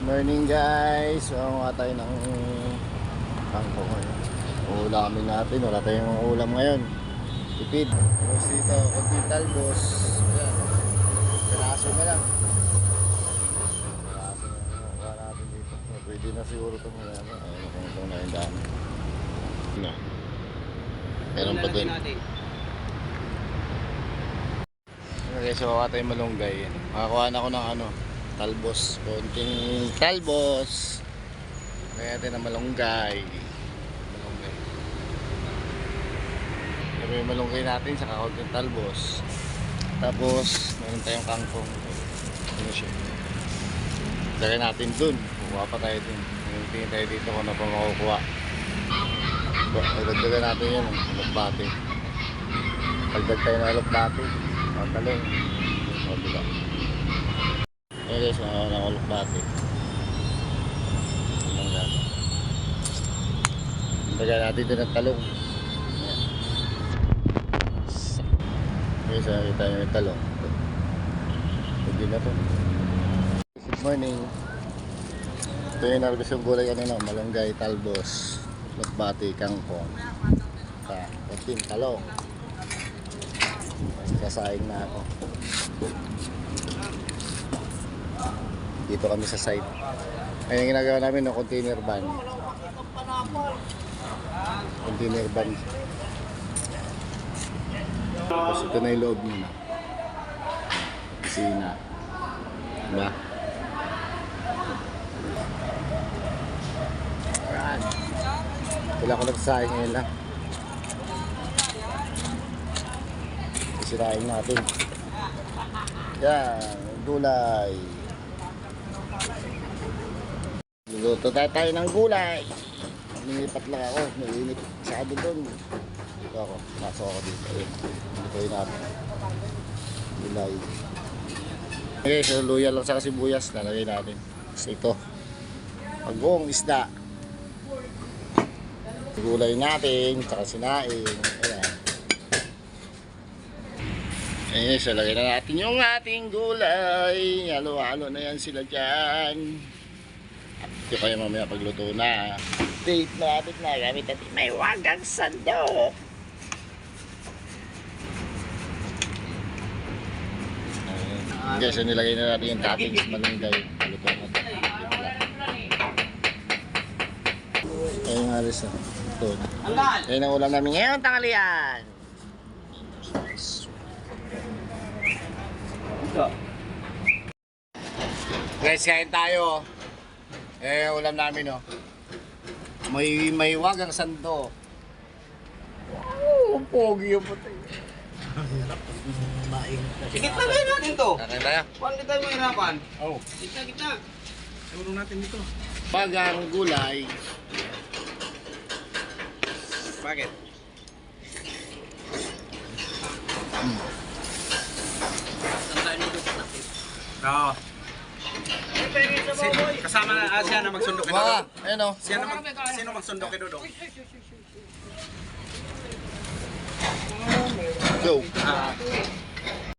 Morning guys, so nga tayo ng kangkong ngayon. Ulamin natin, wala tayong ulam ngayon. Tipid. Tapos dito, konting talbos. Ayan, piraso na lang. Piraso na lang, wala natin dito. Pwede na siguro ito muna. Ayun, kung na yung dami. Na. Meron pa dun. Okay, so wala tayong malunggay. Makakuha na ako ng ano, talbos, konting talbos. Kaya natin na malunggay. Pero yung malunggay natin sa konting talbos. Tapos meron tayong kangkong. Ano siya? Lagay natin dun. Kukuha pa tayo dun. Tingin tayo dito kung ano pa makukuha. Dagdagan natin yun, alokbate. Pagdag tayo ng alokbate, talong. O diba? Ayan guys, nakulok bati. Lagyan natin ito ng talong. Ayan. Okay, nakita nyo yung talong. Hindi na ito. Good morning. Ito yung narbis yung gulay kanina. Malunggay, talbos, lukbati, kangkong. Kunting talong. Sasaing na ako. Dito kami sa site. Ayun yung ginagawa namin ng container van. Container van. Tapos ito na yung loob nila. Kusina. Diba? Ayan. Wala ko nagsasaing ngayon lang. Sirain natin. Yan. Gulay. Luto tayo ng gulay. Nilipat lang ako. Naiinit masyado doon. Ito ako. Pasok ako dito. Ayun. Lutuin natin. Gulay. Okay, so luya lang sa sibuyas. Lalagay natin. So ito. Pagbuong isda. Gulay natin. Tsaka sinaing. Ayan. Ayun, so lagay na natin yung ating gulay. Halo-halo na yan sila dyan. Ito kayo mamaya pagluto na. Date na natin na gamit natin. May wagang sandok. Okay, so nilagay na natin yung toppings malunggay. Luto natin. Ayun nga rin sa ito. Ayun ang ulam namin ngayon, tanghalian. Guys, kain tayo. Eh, ulam namin, oh. May wagang sando. Wow, pogi yung puti. Sikit na ba natin to? Kakain tayo. Huwag kita mo hirapan. Oh. Kita. Tulong natin dito. Wagang gulay. Bakit? Oo. Kasama na siya na magsundok kay Wow, Dodong. ayun, oh. Sino magsundok kay Dodong? Go.